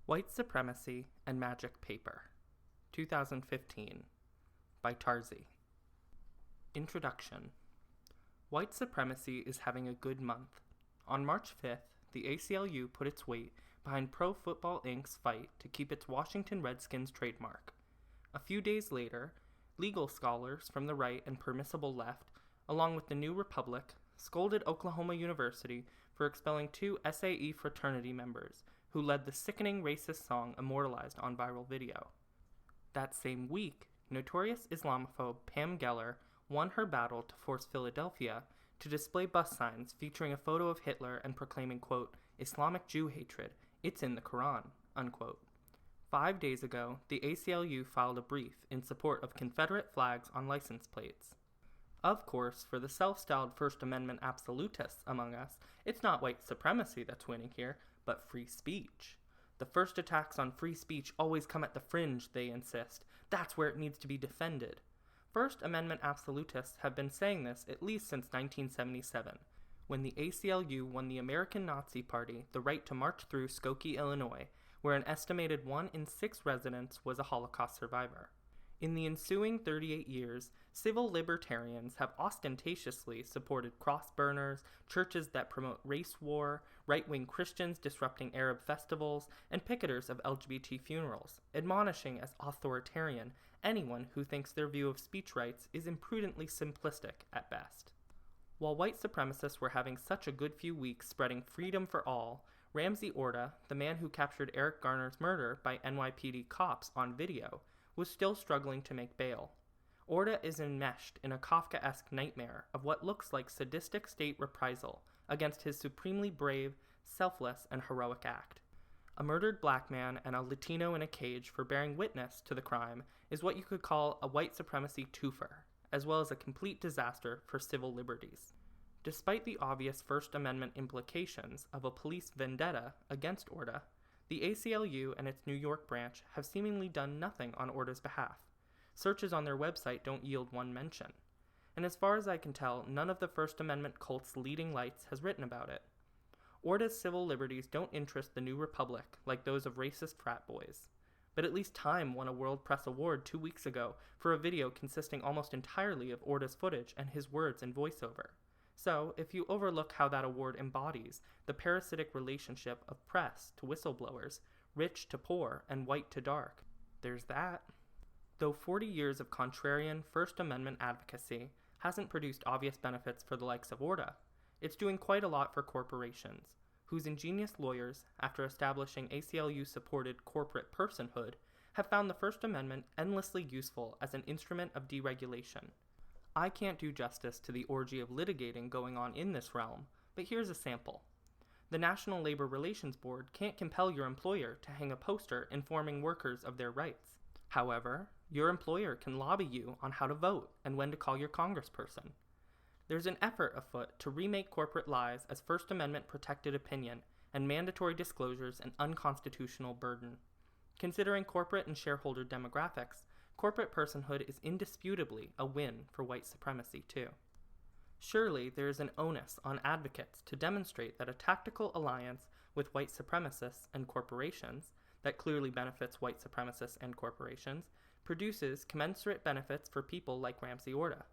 White Supremacy and Magic Paper, 2015, by Tarzie. Introduction. White supremacy is having a good month. On March 5th, the ACLU put its weight behind Pro Football Inc.'s fight to keep its Washington Redskins trademark. A few days later, legal scholars from the right and permissible left, along with the New Republic, scolded Oklahoma University for expelling 2 SAE fraternity members who led the sickening racist song immortalized on viral video. That same week, notorious Islamophobe Pam Geller won her battle to force Philadelphia to display bus signs featuring a photo of Hitler and proclaiming, quote, Islamic Jew hatred, it's in the Quran, unquote. 5 days ago, the ACLU filed a brief in support of Confederate flags on license plates. Of course, for the self-styled First Amendment absolutists among us, it's not white supremacy that's winning here, but free speech. The first attacks on free speech always come at the fringe, they insist. That's where it needs to be defended. First Amendment absolutists have been saying this at least since 1977, when the ACLU won the American Nazi Party the right to march through Skokie, Illinois, where an estimated 1 in 6 residents was a Holocaust survivor. In the ensuing 38 years, civil libertarians have ostentatiously supported cross burners, churches that promote race war, right-wing Christians disrupting Arab festivals, and picketers of LGBT funerals, admonishing as authoritarian anyone who thinks their view of speech rights is imprudently simplistic at best. While white supremacists were having such a good few weeks spreading freedom for all, Ramsey Orta, the man who captured Eric Garner's murder by NYPD cops on video, was still struggling to make bail. Orta is enmeshed in a Kafkaesque nightmare of what looks like sadistic state reprisal against his supremely brave, selfless, and heroic act. A murdered black man and a Latino in a cage for bearing witness to the crime is what you could call a white supremacy twofer, as well as a complete disaster for civil liberties. Despite the obvious First Amendment implications of a police vendetta against Orta, the ACLU and its New York branch have seemingly done nothing on Orta's behalf. Searches on their website don't yield one mention. And as far as I can tell, none of the First Amendment cult's leading lights has written about it. Orta's civil liberties don't interest the New Republic like those of racist frat boys. But at least Time won a World Press Award 2 weeks ago for a video consisting almost entirely of Orta's footage and his words in voiceover. So, if you overlook how that award embodies the parasitic relationship of press to whistleblowers, rich to poor, and white to dark, there's that. Though 40 years of contrarian First Amendment advocacy hasn't produced obvious benefits for the likes of Orta, it's doing quite a lot for corporations, whose ingenious lawyers, after establishing ACLU-supported corporate personhood, have found the First Amendment endlessly useful as an instrument of deregulation. I can't do justice to the orgy of litigating going on in this realm, but here's a sample. The National Labor Relations Board can't compel your employer to hang a poster informing workers of their rights. However, your employer can lobby you on how to vote and when to call your congressperson. There's an effort afoot to remake corporate lies as First Amendment protected opinion and mandatory disclosures an unconstitutional burden. Considering corporate and shareholder demographics, corporate personhood is indisputably a win for white supremacy, too. Surely there is an onus on advocates to demonstrate that a tactical alliance with white supremacists and corporations that clearly benefits white supremacists and corporations produces commensurate benefits for people like Ramsey Orta.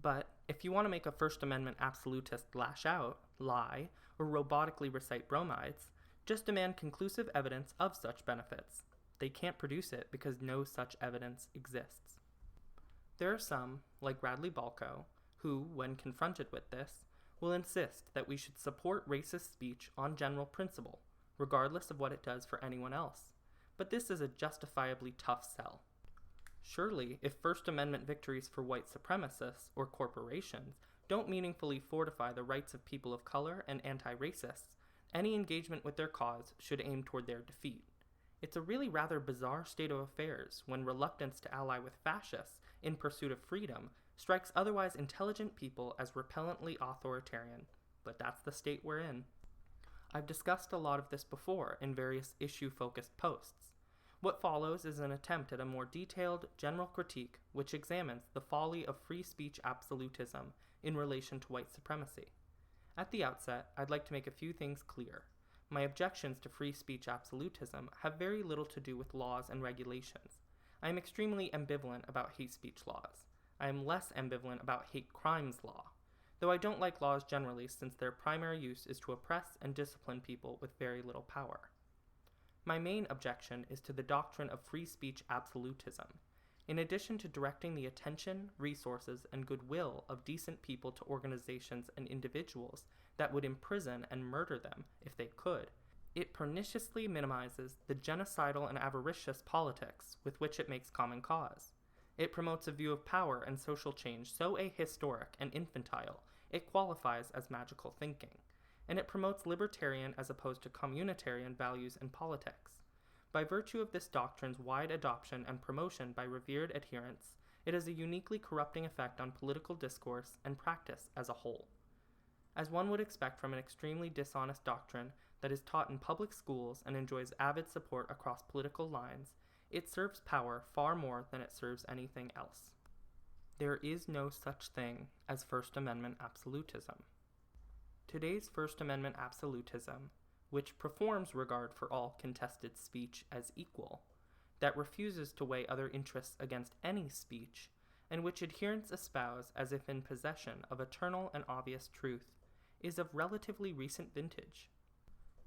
But if you want to make a First Amendment absolutist lash out, lie, or robotically recite bromides, just demand conclusive evidence of such benefits. They can't produce it because no such evidence exists. There are some, like Radley Balco, who, when confronted with this, will insist that we should support racist speech on general principle, regardless of what it does for anyone else. But this is a justifiably tough sell. Surely, if First Amendment victories for white supremacists or corporations don't meaningfully fortify the rights of people of color and anti-racists, any engagement with their cause should aim toward their defeat. It's a really rather bizarre state of affairs when reluctance to ally with fascists in pursuit of freedom strikes otherwise intelligent people as repellently authoritarian, but that's the state we're in. I've discussed a lot of this before in various issue-focused posts. What follows is an attempt at a more detailed, general critique which examines the folly of free speech absolutism in relation to white supremacy. At the outset, I'd like to make a few things clear. my objections to free speech absolutism have very little to do with laws and regulations. I am extremely ambivalent about hate speech laws. I am less ambivalent about hate crimes law, though I don't like laws generally since their primary use is to oppress and discipline people with very little power. My main objection is to the doctrine of free speech absolutism. In addition to directing the attention, resources, and goodwill of decent people to organizations and individuals that would imprison and murder them if they could, it perniciously minimizes the genocidal and avaricious politics with which it makes common cause. It promotes a view of power and social change so ahistoric and infantile it qualifies as magical thinking, and it promotes libertarian as opposed to communitarian values and politics. By virtue of this doctrine's wide adoption and promotion by revered adherents, it has a uniquely corrupting effect on political discourse and practice as a whole. As one would expect from an extremely dishonest doctrine that is taught in public schools and enjoys avid support across political lines, it serves power far more than it serves anything else. There is no such thing as First Amendment absolutism. Today's First Amendment absolutism, which performs regard for all contested speech as equal, that refuses to weigh other interests against any speech, and which adherents espouse as if in possession of eternal and obvious truth, is of relatively recent vintage.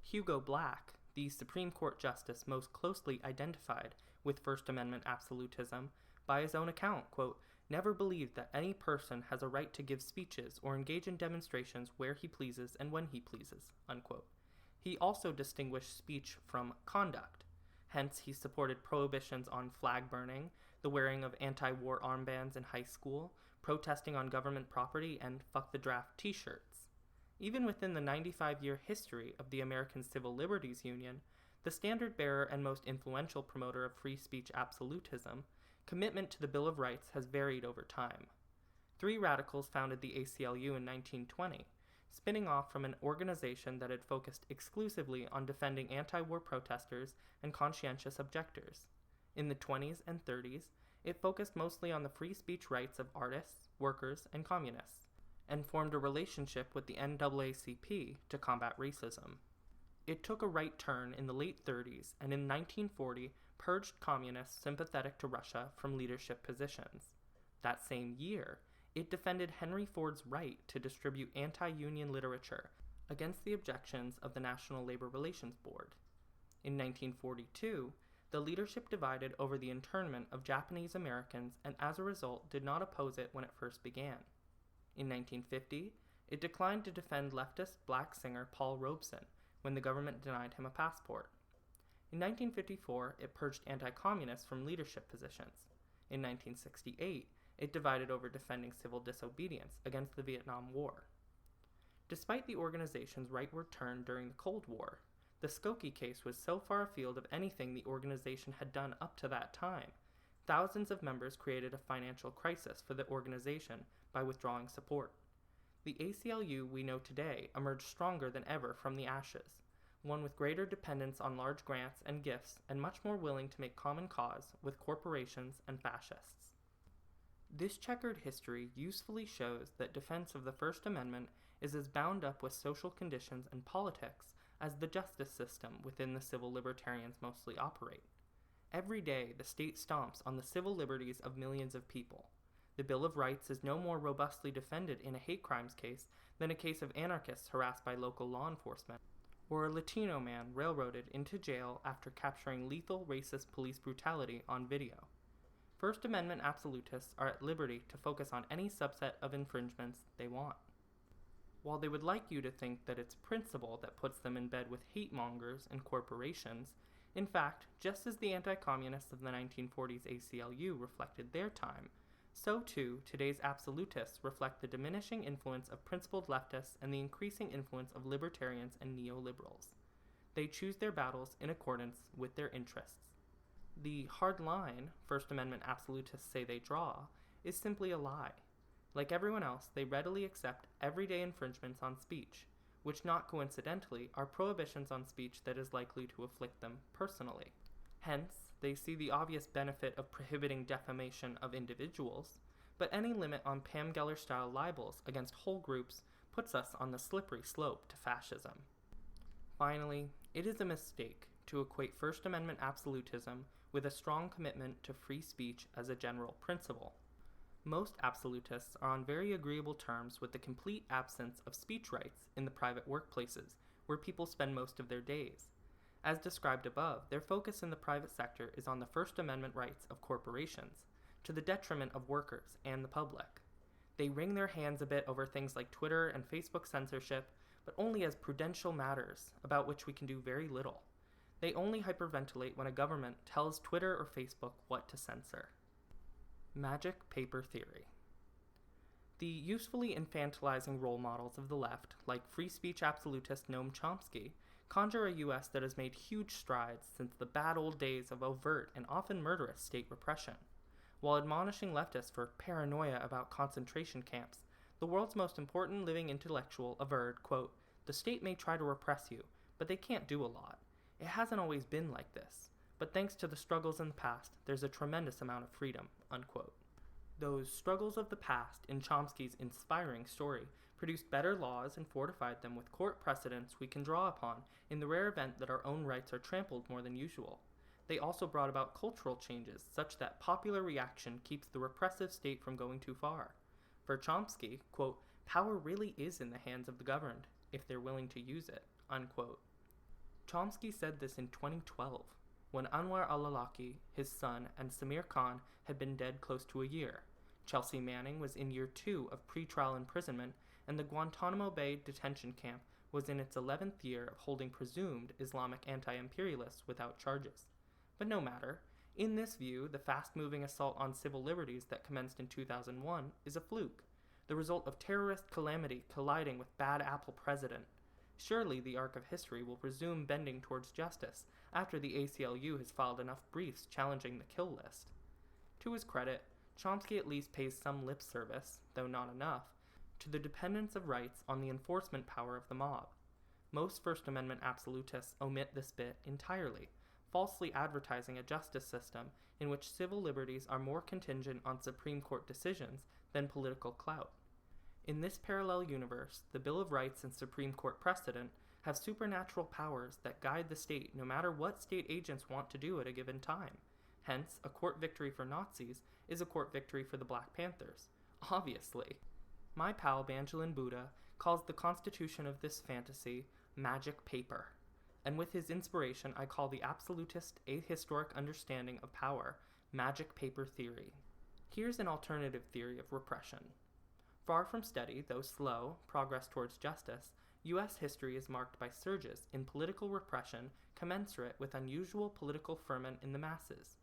Hugo Black, the Supreme Court justice most closely identified with First Amendment absolutism, by his own account, quote, never believed that any person has a right to give speeches or engage in demonstrations where he pleases and when he pleases, unquote. He also distinguished speech from conduct. Hence, he supported prohibitions on flag burning, the wearing of anti-war armbands in high school, protesting on government property, and fuck the draft t-shirts. Even within the 95-year history of the American Civil Liberties Union, the standard-bearer and most influential promoter of free speech absolutism, commitment to the Bill of Rights has varied over time. 3 radicals founded the ACLU in 1920, spinning off from an organization that had focused exclusively on defending anti-war protesters and conscientious objectors. In the 20s and 30s, it focused mostly on the free speech rights of artists, workers, and communists, and formed a relationship with the NAACP to combat racism. It took a right turn in the late 30s and in 1940 purged communists sympathetic to Russia from leadership positions. That same year, it defended Henry Ford's right to distribute anti-union literature against the objections of the National Labor Relations Board. In 1942, the leadership divided over the internment of Japanese Americans and as a result did not oppose it when it first began. In 1950, it declined to defend leftist black singer Paul Robeson when the government denied him a passport. In 1954, it purged anti-communists from leadership positions. In 1968, it divided over defending civil disobedience against the Vietnam War. Despite the organization's rightward turn during the Cold War, the Skokie case was so far afield of anything the organization had done up to that time. Thousands of members created a financial crisis for the organization by withdrawing support. The ACLU we know today emerged stronger than ever from the ashes, one with greater dependence on large grants and gifts and much more willing to make common cause with corporations and fascists. This checkered history usefully shows that defense of the First Amendment is as bound up with social conditions and politics as the justice system within the civil libertarians mostly operate. Every day, the state stomps on the civil liberties of millions of people. The Bill of Rights is no more robustly defended in a hate crimes case than a case of anarchists harassed by local law enforcement, or a Latino man railroaded into jail after capturing lethal racist police brutality on video. First Amendment absolutists are at liberty to focus on any subset of infringements they want. While they would like you to think that it's principle that puts them in bed with hate mongers and corporations, in fact, just as the anti-communists of the 1940s ACLU reflected their time, so too today's absolutists reflect the diminishing influence of principled leftists and the increasing influence of libertarians and neoliberals. They choose their battles in accordance with their interests. The hard line First Amendment absolutists say they draw is simply a lie. Like everyone else, they readily accept everyday infringements on speech, which not coincidentally are prohibitions on speech that is likely to afflict them personally. Hence, they see the obvious benefit of prohibiting defamation of individuals, but any limit on Pam Geller-style libels against whole groups puts us on the slippery slope to fascism. Finally, it is a mistake to equate First Amendment absolutism with a strong commitment to free speech as a general principle. Most absolutists are on very agreeable terms with the complete absence of speech rights in the private workplaces, where people spend most of their days. As described above, their focus in the private sector is on the First Amendment rights of corporations, to the detriment of workers and the public. They wring their hands a bit over things like Twitter and Facebook censorship, but only as prudential matters about which we can do very little. They only hyperventilate when a government tells Twitter or Facebook what to censor. Magic paper theory. The usefully infantilizing role models of the left, like free speech absolutist Noam Chomsky, conjure a U.S. that has made huge strides since the bad old days of overt and often murderous state repression. While admonishing leftists for paranoia about concentration camps, the world's most important living intellectual averred, quote, "The state may try to repress you, but they can't do a lot. It hasn't always been like this, but thanks to the struggles in the past, there's a tremendous amount of freedom," unquote. Those struggles of the past in Chomsky's inspiring story produced better laws and fortified them with court precedents we can draw upon in the rare event that our own rights are trampled more than usual. They also brought about cultural changes such that popular reaction keeps the repressive state from going too far. For Chomsky, quote, "Power really is in the hands of the governed, if they're willing to use it," unquote. Chomsky said this in 2012, when Anwar al-Awlaki, his son, and Samir Khan had been dead close to a year. Chelsea Manning was in year 2 of pretrial imprisonment, and the Guantanamo Bay detention camp was in its 11th year of holding presumed Islamic anti-imperialists without charges. But no matter. In this view, the fast-moving assault on civil liberties that commenced in 2001 is a fluke, the result of terrorist calamity colliding with bad apple president. Surely the arc of history will resume bending towards justice after the ACLU has filed enough briefs challenging the kill list. To his credit, Chomsky at least pays some lip service, though not enough, to the dependence of rights on the enforcement power of the mob. Most First Amendment absolutists omit this bit entirely, falsely advertising a justice system in which civil liberties are more contingent on Supreme Court decisions than political clout. In this parallel universe, the Bill of Rights and Supreme Court precedent have supernatural powers that guide the state no matter what state agents want to do at a given time. Hence, a court victory for Nazis is a court victory for the Black Panthers. Obviously. My pal Banjalin Buddha calls the constitution of this fantasy magic paper, and with his inspiration I call the absolutist ahistoric understanding of power magic paper theory. Here's an alternative theory of repression. Far from steady, though slow, progress towards justice, U.S. history is marked by surges in political repression commensurate with unusual political ferment in the masses.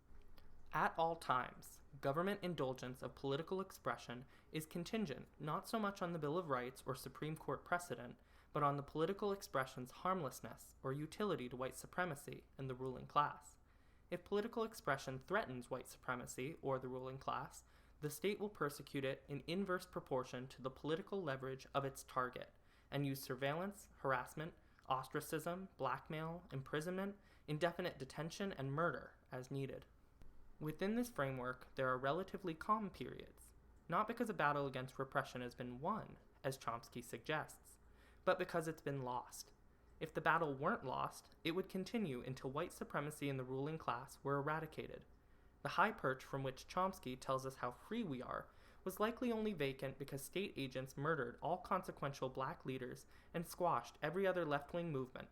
At all times, government indulgence of political expression is contingent not so much on the Bill of Rights or Supreme Court precedent, but on the political expression's harmlessness or utility to white supremacy and the ruling class. If political expression threatens white supremacy or the ruling class, the state will persecute it in inverse proportion to the political leverage of its target, and use surveillance, harassment, ostracism, blackmail, imprisonment, indefinite detention, and murder as needed. Within this framework, there are relatively calm periods, not because a battle against repression has been won, as Chomsky suggests, but because it's been lost. If the battle weren't lost, it would continue until white supremacy and the ruling class were eradicated. The high perch from which Chomsky tells us how free we are was likely only vacant because state agents murdered all consequential black leaders and squashed every other left-wing movement.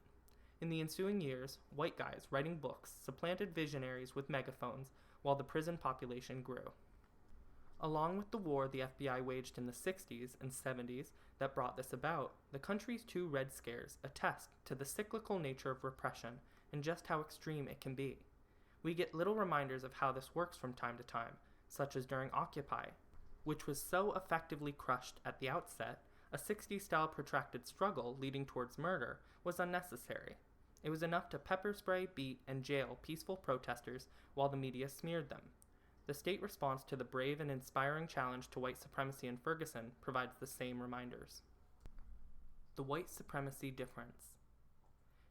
In the ensuing years, white guys writing books supplanted visionaries with megaphones while the prison population grew. Along with the war the FBI waged in the 60s and 70s that brought this about, the country's two Red Scares attest to the cyclical nature of repression and just how extreme it can be. We get little reminders of how this works from time to time, such as during Occupy, which was so effectively crushed at the outset, a 60s-style protracted struggle leading towards murder was unnecessary. It was enough to pepper spray, beat, and jail peaceful protesters while the media smeared them. The state response to the brave and inspiring challenge to white supremacy in Ferguson provides the same reminders. The white supremacy difference.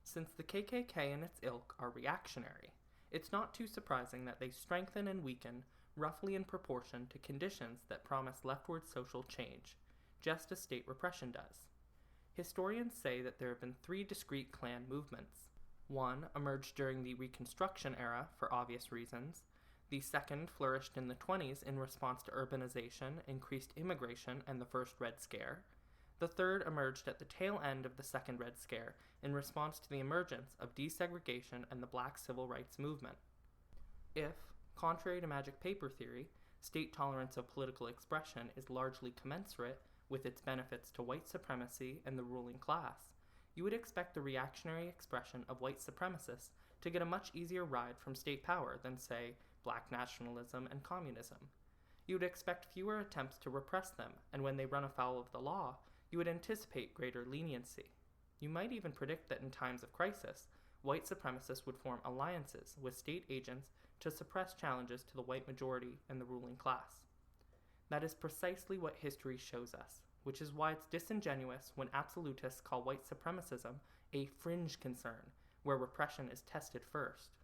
Since the KKK and its ilk are reactionary, it's not too surprising that they strengthen and weaken roughly in proportion to conditions that promise leftward social change, just as state repression does. Historians say that there have been three discrete Klan movements. One emerged during the Reconstruction era for obvious reasons. The second flourished in the 1920s in response to urbanization, increased immigration, and the first Red Scare. The third emerged at the tail end of the second Red Scare in response to the emergence of desegregation and the Black Civil Rights Movement. If, contrary to magic paper theory, state tolerance of political expression is largely commensurate with its benefits to white supremacy and the ruling class, you would expect the reactionary expression of white supremacists to get a much easier ride from state power than, say, black nationalism and communism. You would expect fewer attempts to repress them, and when they run afoul of the law, you would anticipate greater leniency. You might even predict that in times of crisis, white supremacists would form alliances with state agents to suppress challenges to the white majority and the ruling class. That is precisely what history shows us, which is why it's disingenuous when absolutists call white supremacism a fringe concern, where repression is tested first.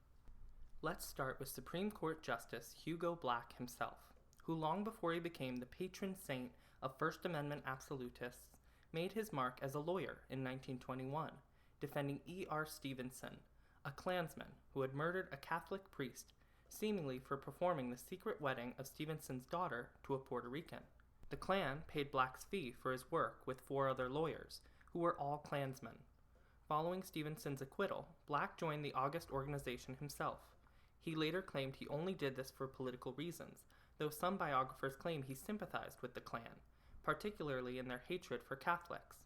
Let's start with Supreme Court Justice Hugo Black himself, who long before he became the patron saint of First Amendment absolutists, made his mark as a lawyer in 1921, defending E.R. Stevenson, a Klansman who had murdered a Catholic priest, seemingly for performing the secret wedding of Stevenson's daughter to a Puerto Rican. The Klan paid Black's fee for his work with 4 other lawyers, who were all Klansmen. Following Stevenson's acquittal, Black joined the august organization himself. He later claimed he only did this for political reasons, though some biographers claim he sympathized with the Klan, particularly in their hatred for Catholics.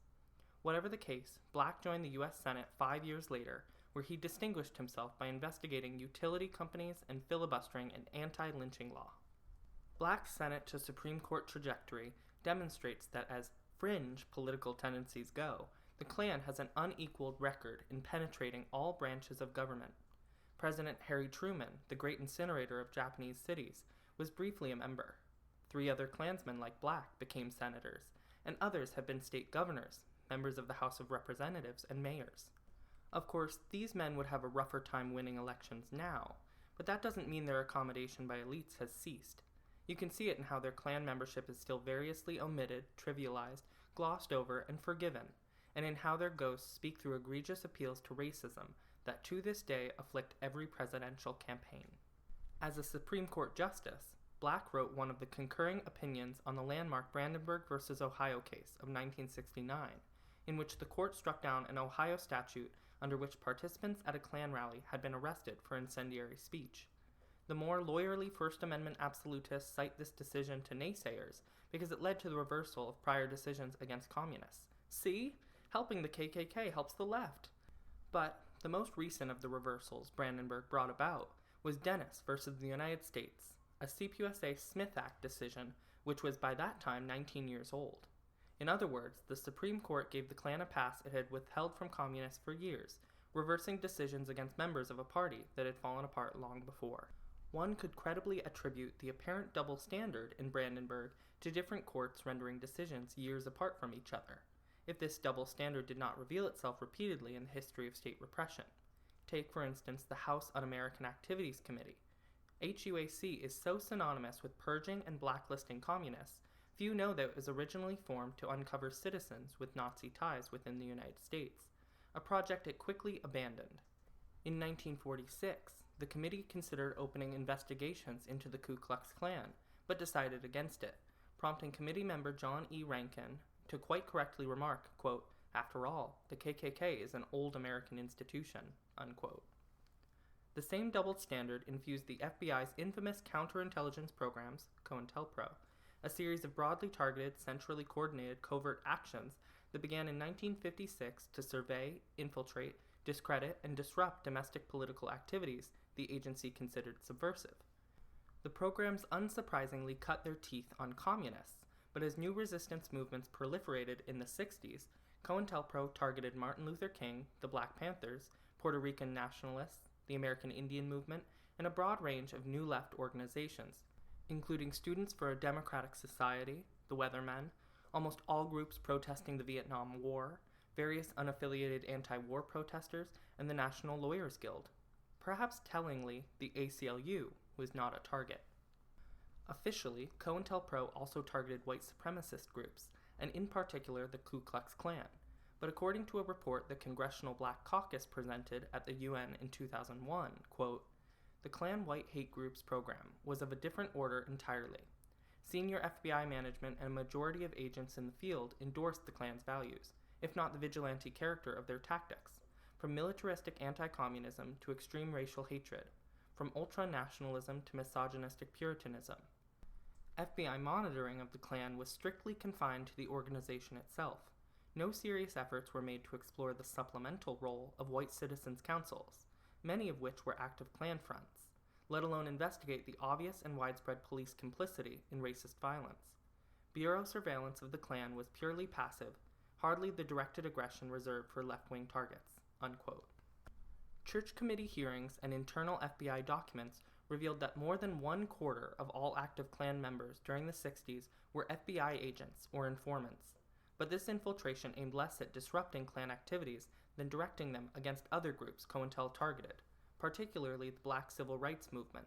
Whatever the case, Black joined the U.S. Senate 5 years later, where he distinguished himself by investigating utility companies and filibustering an anti-lynching law. Black's Senate to Supreme Court trajectory demonstrates that as fringe political tendencies go, the Klan has an unequaled record in penetrating all branches of government. President Harry Truman, the great incinerator of Japanese cities, was briefly a member. 3 other Klansmen like Black became senators, and others have been state governors, members of the House of Representatives, and mayors. Of course, these men would have a rougher time winning elections now, but that doesn't mean their accommodation by elites has ceased. You can see it in how their Klan membership is still variously omitted, trivialized, glossed over, and forgiven, and in how their ghosts speak through egregious appeals to racism that to this day afflict every presidential campaign. As a Supreme Court justice, Black wrote one of the concurring opinions on the landmark Brandenburg v. Ohio case of 1969, in which the court struck down an Ohio statute under which participants at a Klan rally had been arrested for incendiary speech. The more lawyerly First Amendment absolutists cite this decision to naysayers because it led to the reversal of prior decisions against communists. See? Helping the KKK helps the left. But the most recent of the reversals Brandenburg brought about was Dennis versus the United States, a CPUSA Smith Act decision which was by that time 19 years old. In other words, the Supreme Court gave the Klan a pass it had withheld from communists for years, reversing decisions against members of a party that had fallen apart long before. One could credibly attribute the apparent double standard in Brandenburg to different courts rendering decisions years apart from each other, if this double standard did not reveal itself repeatedly in the history of state repression. Take, for instance, the House Un-American Activities Committee. HUAC is so synonymous with purging and blacklisting communists, few know that it was originally formed to uncover citizens with Nazi ties within the United States, a project it quickly abandoned. In 1946, the committee considered opening investigations into the Ku Klux Klan, but decided against it, prompting committee member John E. Rankin to quite correctly remark, quote, "After all, the KKK is an old American institution," unquote. The same double standard infused the FBI's infamous counterintelligence programs, COINTELPRO, a series of broadly targeted, centrally coordinated covert actions that began in 1956 to survey, infiltrate, discredit, and disrupt domestic political activities the agency considered subversive. The programs unsurprisingly cut their teeth on communists, but as new resistance movements proliferated in the 60s, COINTELPRO targeted Martin Luther King, the Black Panthers, Puerto Rican nationalists, the American Indian Movement, and a broad range of New Left organizations, including Students for a Democratic Society, the Weathermen, almost all groups protesting the Vietnam War, various unaffiliated anti-war protesters, and the National Lawyers Guild. Perhaps tellingly, the ACLU was not a target. Officially, COINTELPRO also targeted white supremacist groups, and in particular the Ku Klux Klan, But according to a report the Congressional Black Caucus presented at the UN in 2001, quote, "The Klan white hate groups program was of a different order entirely. Senior FBI management and a majority of agents in the field endorsed the Klan's values, if not the vigilante character of their tactics, from militaristic anti-communism to extreme racial hatred, from ultra-nationalism to misogynistic puritanism. FBI monitoring of the Klan was strictly confined to the organization itself. No serious efforts were made to explore the supplemental role of white citizens' councils, many of which were active Klan fronts, let alone investigate the obvious and widespread police complicity in racist violence. Bureau surveillance of the Klan was purely passive, hardly the directed aggression reserved for left-wing targets," unquote. Church committee hearings and internal FBI documents revealed that more than 1/4 of all active Klan members during the 60s were FBI agents or informants, but this infiltration aimed less at disrupting Klan activities than directing them against other groups COINTEL targeted, particularly the Black Civil Rights Movement.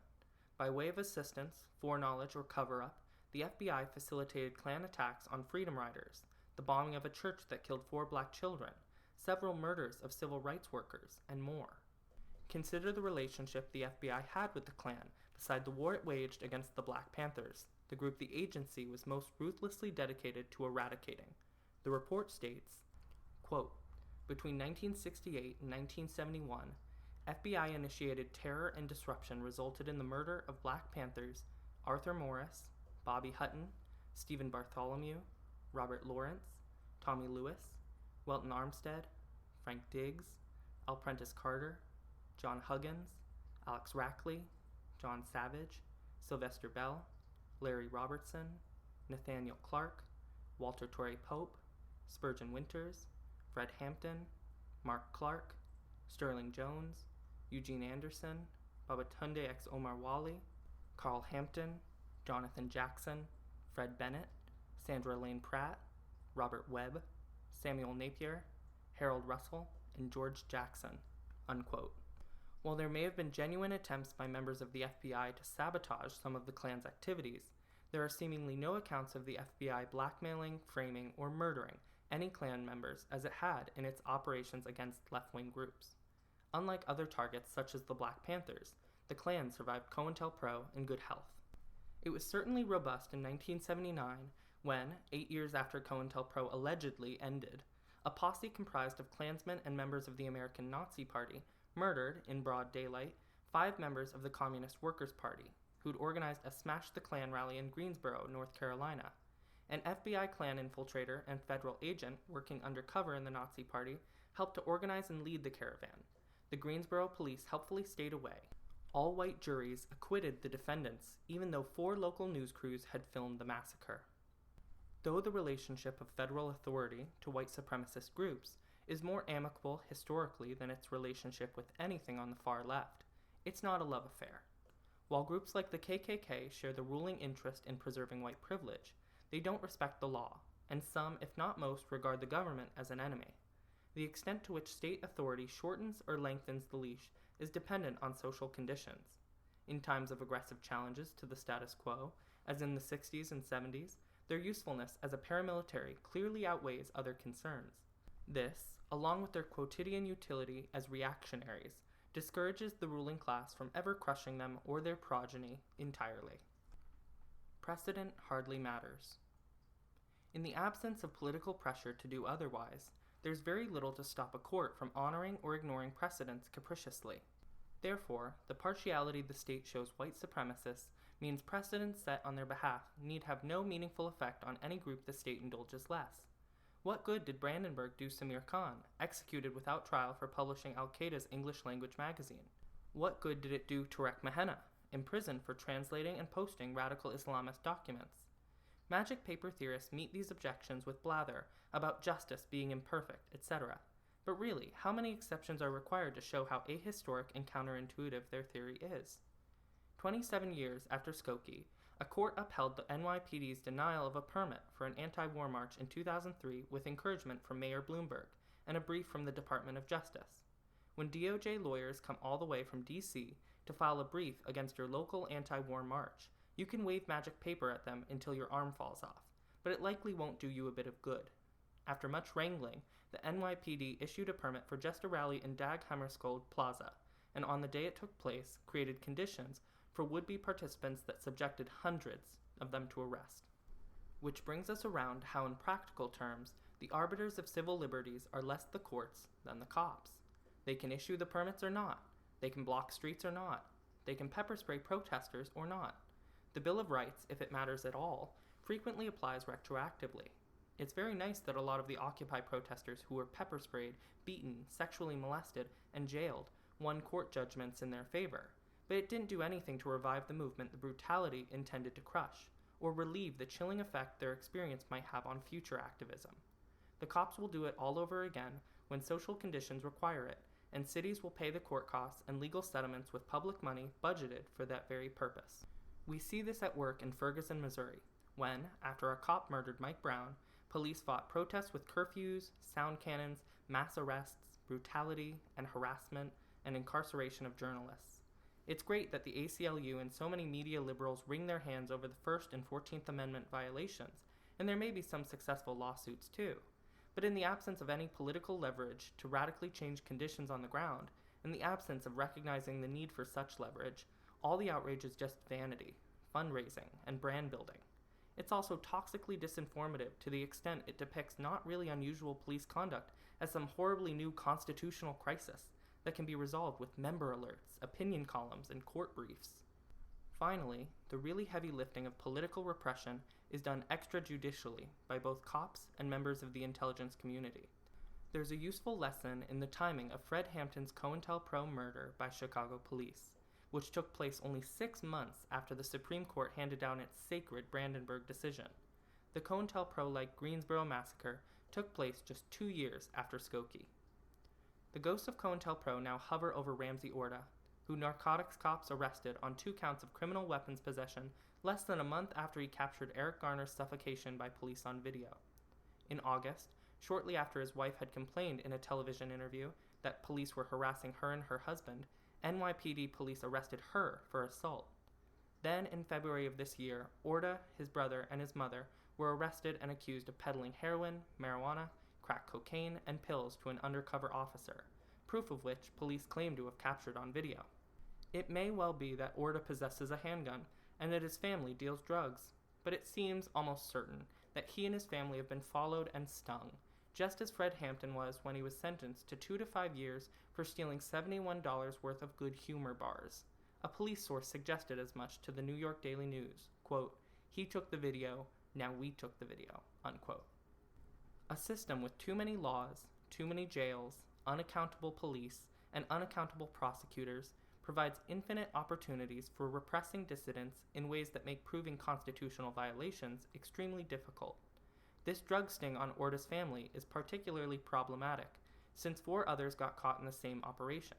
By way of assistance, foreknowledge, or cover-up, the FBI facilitated Klan attacks on Freedom Riders, the bombing of a church that killed 4 black children, several murders of civil rights workers, and more. Consider the relationship the FBI had with the Klan beside the war it waged against the Black Panthers, the group the agency was most ruthlessly dedicated to eradicating. The report states, quote, "Between 1968 and 1971, FBI-initiated terror and disruption resulted in the murder of Black Panthers Arthur Morris, Bobby Hutton, Stephen Bartholomew, Robert Lawrence, Tommy Lewis, Welton Armstead, Frank Diggs, L. Prentice Carter, John Huggins, Alex Rackley, John Savage, Sylvester Bell, Larry Robertson, Nathaniel Clark, Walter Torrey Pope, Spurgeon Winters, Fred Hampton, Mark Clark, Sterling Jones, Eugene Anderson, Babatunde X. Omar Wally, Carl Hampton, Jonathan Jackson, Fred Bennett, Sandra Lane Pratt, Robert Webb, Samuel Napier, Harold Russell, and George Jackson," unquote. While there may have been genuine attempts by members of the FBI to sabotage some of the Klan's activities, there are seemingly no accounts of the FBI blackmailing, framing, or murdering any Klan members as it had in its operations against left-wing groups. Unlike other targets such as the Black Panthers, the Klan survived COINTELPRO in good health. It was certainly robust in 1979 when, 8 years after COINTELPRO allegedly ended, a posse comprised of Klansmen and members of the American Nazi Party murdered, in broad daylight, 5 members of the Communist Workers' Party, who'd organized a Smash the Klan rally in Greensboro, North Carolina. An FBI Klan infiltrator and federal agent working undercover in the Nazi Party helped to organize and lead the caravan. The Greensboro police helpfully stayed away. All-white juries acquitted the defendants, even though 4 local news crews had filmed the massacre. Though the relationship of federal authority to white supremacist groups is more amicable historically than its relationship with anything on the far left, it's not a love affair. While groups like the KKK share the ruling interest in preserving white privilege, they don't respect the law, and some, if not most, regard the government as an enemy. The extent to which state authority shortens or lengthens the leash is dependent on social conditions. In times of aggressive challenges to the status quo, as in the 60s and 70s, their usefulness as a paramilitary clearly outweighs other concerns. This, along with their quotidian utility as reactionaries, discourages the ruling class from ever crushing them or their progeny entirely. Precedent hardly matters. In the absence of political pressure to do otherwise, there's very little to stop a court from honoring or ignoring precedents capriciously. Therefore, the partiality the state shows white supremacists means precedents set on their behalf need have no meaningful effect on any group the state indulges less. What good did Brandenburg do Samir Khan, executed without trial for publishing Al-Qaeda's English-language magazine? What good did it do Tarek Mahenna, imprisoned for translating and posting radical Islamist documents? Magic paper theorists meet these objections with blather about justice being imperfect, etc. But really, how many exceptions are required to show how ahistoric and counterintuitive their theory is? 27 years after Skokie, a court upheld the NYPD's denial of a permit for an anti-war march in 2003 with encouragement from Mayor Bloomberg and a brief from the Department of Justice. When DOJ lawyers come all the way from D.C. to file a brief against your local anti-war march, you can wave magic paper at them until your arm falls off, but it likely won't do you a bit of good. After much wrangling, the NYPD issued a permit for just a rally in Dag Hammarskjöld Plaza, and on the day it took place, created conditions for would-be participants that subjected hundreds of them to arrest. Which brings us around how, in practical terms, the arbiters of civil liberties are less the courts than the cops. They can issue the permits or not. They can block streets or not. They can pepper spray protesters or not. The Bill of Rights, if it matters at all, frequently applies retroactively. It's very nice that a lot of the Occupy protesters who were pepper sprayed, beaten, sexually molested, and jailed won court judgments in their favor, but it didn't do anything to revive the movement the brutality intended to crush, or relieve the chilling effect their experience might have on future activism. The cops will do it all over again when social conditions require it, and cities will pay the court costs and legal settlements with public money budgeted for that very purpose. We see this at work in Ferguson, Missouri, when, after a cop murdered Mike Brown, police fought protests with curfews, sound cannons, mass arrests, brutality, and harassment, and incarceration of journalists. It's great that the ACLU and so many media liberals wring their hands over the First and 14th Amendment violations, and there may be some successful lawsuits too. But in the absence of any political leverage to radically change conditions on the ground, in the absence of recognizing the need for such leverage, all the outrage is just vanity, fundraising, and brand building. It's also toxically disinformative to the extent it depicts not really unusual police conduct as some horribly new constitutional crisis that can be resolved with member alerts, opinion columns, and court briefs. Finally, the really heavy lifting of political repression is done extrajudicially by both cops and members of the intelligence community. There's a useful lesson in the timing of Fred Hampton's COINTELPRO murder by Chicago police, which took place only 6 months after the Supreme Court handed down its sacred Brandenburg decision. The COINTELPRO-like Greensboro massacre took place just 2 years after Skokie. The ghosts of COINTELPRO now hover over Ramsey Orta, who narcotics cops arrested on 2 counts of criminal weapons possession less than a month after he captured Eric Garner's suffocation by police on video. In August, shortly after his wife had complained in a television interview that police were harassing her and her husband, NYPD police arrested her for assault. Then, in February of this year, Orta, his brother, and his mother were arrested and accused of peddling heroin, marijuana, crack cocaine, and pills to an undercover officer, proof of which police claim to have captured on video. It may well be that Orta possesses a handgun and that his family deals drugs, but it seems almost certain that he and his family have been followed and stung, just as Fred Hampton was when he was sentenced to 2 to 5 years for stealing $71 worth of Good Humor bars. A police source suggested as much to the New York Daily News, quote, "He took the video, now we took the video," unquote. A system with too many laws, too many jails, unaccountable police, and unaccountable prosecutors provides infinite opportunities for repressing dissidents in ways that make proving constitutional violations extremely difficult. This drug sting on Orta's family is particularly problematic, since 4 others got caught in the same operation.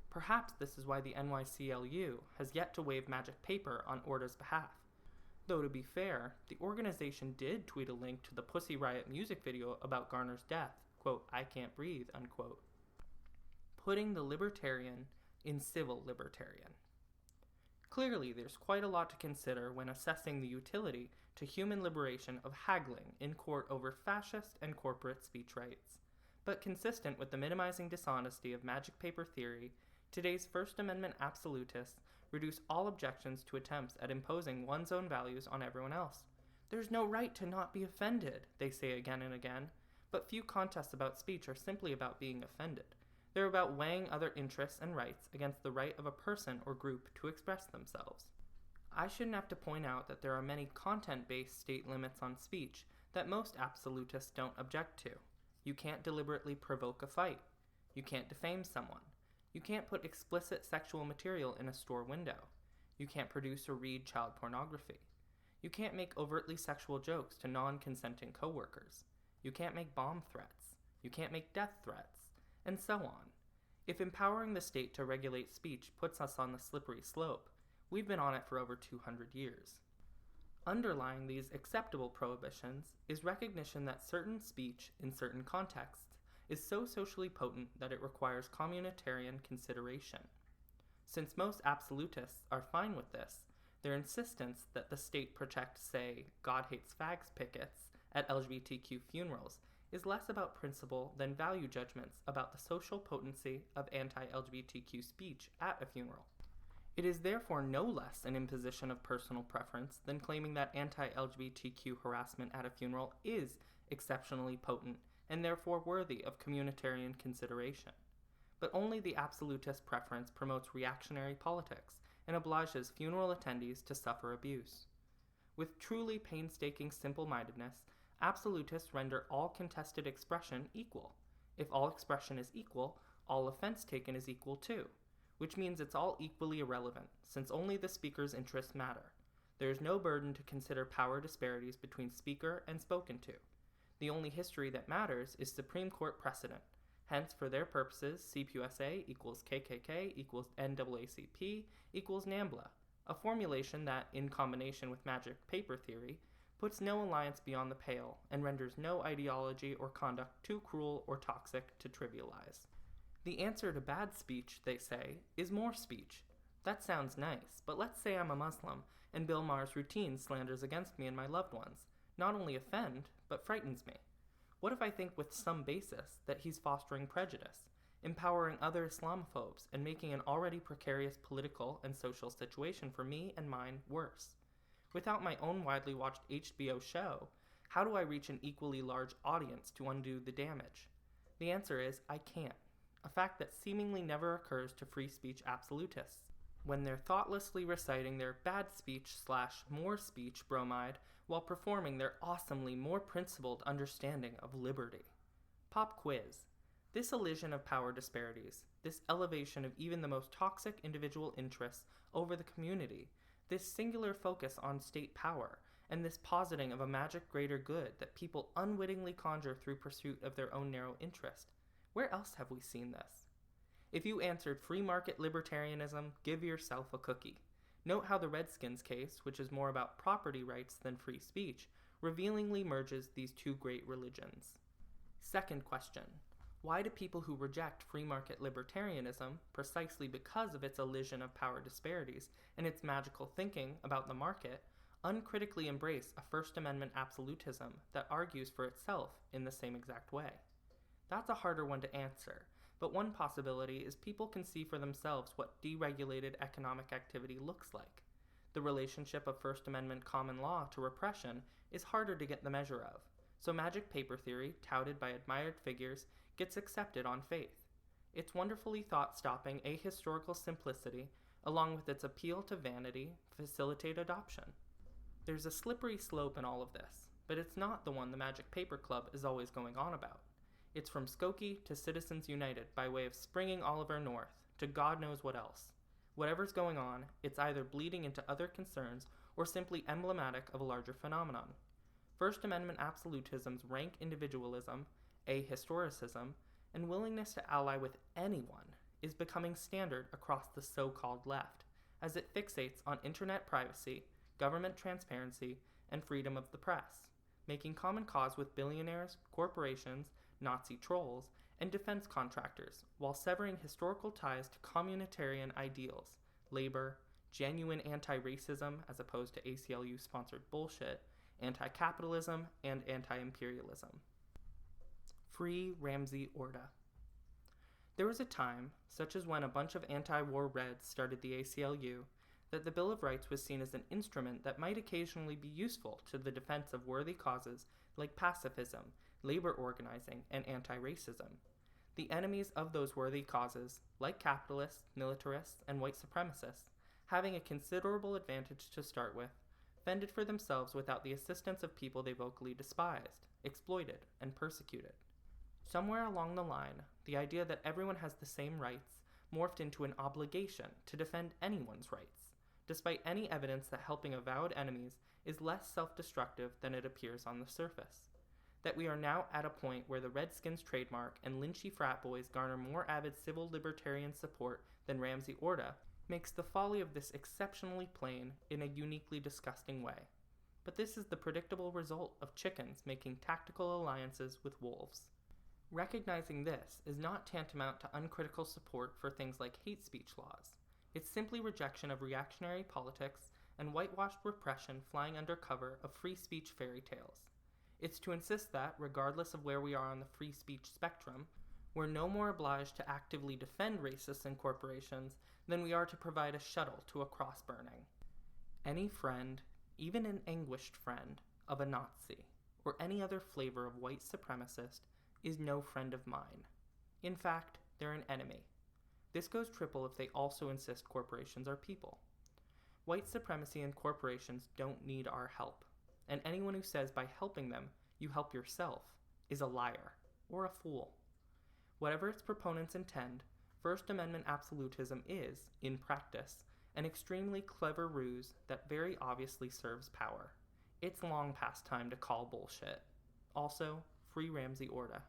Perhaps this is why the NYCLU has yet to wave magic paper on Orta's behalf. Though to be fair, the organization did tweet a link to the Pussy Riot music video about Garner's death, quote, "I can't breathe," unquote. Putting the libertarian in civil libertarian. Clearly, there's quite a lot to consider when assessing the utility to human liberation of haggling in court over fascist and corporate speech rights. But consistent with the minimizing dishonesty of magic paper theory, today's First Amendment absolutists reduce all objections to attempts at imposing one's own values on everyone else. There's no right to not be offended, they say again and again, but few contests about speech are simply about being offended. They're about weighing other interests and rights against the right of a person or group to express themselves. I shouldn't have to point out that there are many content-based state limits on speech that most absolutists don't object to. You can't deliberately provoke a fight. You can't defame someone. You can't put explicit sexual material in a store window. You can't produce or read child pornography. You can't make overtly sexual jokes to non-consenting coworkers. You can't make bomb threats. You can't make death threats, and so on. If empowering the state to regulate speech puts us on the slippery slope, we've been on it for over 200 years. Underlying these acceptable prohibitions is recognition that certain speech in certain contexts is so socially potent that it requires communitarian consideration. Since most absolutists are fine with this, their insistence that the state protect, say, God hates fags pickets at LGBTQ funerals is less about principle than value judgments about the social potency of anti-LGBTQ speech at a funeral. It is therefore no less an imposition of personal preference than claiming that anti-LGBTQ harassment at a funeral is exceptionally potent and therefore worthy of communitarian consideration. But only the absolutist preference promotes reactionary politics and obliges funeral attendees to suffer abuse. With truly painstaking simple-mindedness, absolutists render all contested expression equal. If all expression is equal, all offense taken is equal too, which means it's all equally irrelevant, since only the speaker's interests matter. There is no burden to consider power disparities between speaker and spoken to. The only history that matters is Supreme Court precedent. Hence, for their purposes, CPUSA equals KKK equals NAACP equals NAMBLA, a formulation that, in combination with magic paper theory, puts no alliance beyond the pale and renders no ideology or conduct too cruel or toxic to trivialize. The answer to bad speech, they say, is more speech. That sounds nice, but let's say I'm a Muslim and Bill Maher's routine slanders against me and my loved ones not only offend, but frightens me. What if I think with some basis that he's fostering prejudice, empowering other Islamophobes, and making an already precarious political and social situation for me and mine worse? Without my own widely watched HBO show, how do I reach an equally large audience to undo the damage? The answer is I can't, a fact that seemingly never occurs to free speech absolutists when they're thoughtlessly reciting their bad speech/more speech bromide while performing their awesomely more principled understanding of liberty. Pop quiz. This elision of power disparities, this elevation of even the most toxic individual interests over the community, this singular focus on state power, and this positing of a magic greater good that people unwittingly conjure through pursuit of their own narrow interest. Where else have we seen this? If you answered free market libertarianism, give yourself a cookie. Note how the Redskins case, which is more about property rights than free speech, revealingly merges these two great religions. Second question. Why do people who reject free market libertarianism, precisely because of its elision of power disparities and its magical thinking about the market, uncritically embrace a First Amendment absolutism that argues for itself in the same exact way? That's a harder one to answer, but one possibility is people can see for themselves what deregulated economic activity looks like. The relationship of First Amendment common law to repression is harder to get the measure of, so magic paper theory, touted by admired figures, gets accepted on faith. Its wonderfully thought-stopping ahistorical simplicity, along with its appeal to vanity, facilitate adoption. There's a slippery slope in all of this, but it's not the one the Magic Paper Club is always going on about. It's from Skokie to Citizens United by way of springing Oliver North to God knows what else. Whatever's going on, it's either bleeding into other concerns or simply emblematic of a larger phenomenon. First Amendment absolutism's rank individualism, ahistoricism, and willingness to ally with anyone is becoming standard across the so-called left, as it fixates on internet privacy, government transparency, and freedom of the press, making common cause with billionaires, corporations, Nazi trolls, and defense contractors, while severing historical ties to communitarian ideals, labor, genuine anti-racism as opposed to ACLU-sponsored bullshit, anti-capitalism, and anti-imperialism. Free Ramsey Orta. There was a time, such as when a bunch of anti-war Reds started the ACLU, that the Bill of Rights was seen as an instrument that might occasionally be useful to the defense of worthy causes like pacifism, labor organizing, and anti-racism. The enemies of those worthy causes, like capitalists, militarists, and white supremacists, having a considerable advantage to start with, fended for themselves without the assistance of people they vocally despised, exploited, and persecuted. Somewhere along the line, the idea that everyone has the same rights morphed into an obligation to defend anyone's rights, despite any evidence that helping avowed enemies is less self-destructive than it appears on the surface. That we are now at a point where the Redskins trademark and lynchy frat boys garner more avid civil libertarian support than Ramsey Orta makes the folly of this exceptionally plain in a uniquely disgusting way. But this is the predictable result of chickens making tactical alliances with wolves. Recognizing this is not tantamount to uncritical support for things like hate speech laws. It's simply rejection of reactionary politics and whitewashed repression flying under cover of free speech fairy tales. It's to insist that, regardless of where we are on the free speech spectrum, we're no more obliged to actively defend racists and corporations than we are to provide a shuttle to a cross burning. Any friend, even an anguished friend, of a Nazi, or any other flavor of white supremacist, is no friend of mine. In fact, they're an enemy. This goes triple if they also insist corporations are people. White supremacy and corporations don't need our help, and anyone who says by helping them you help yourself is a liar or a fool. Whatever its proponents intend, First Amendment absolutism is, in practice, an extremely clever ruse that very obviously serves power. It's long past time to call bullshit. Also, free Ramsey Orta.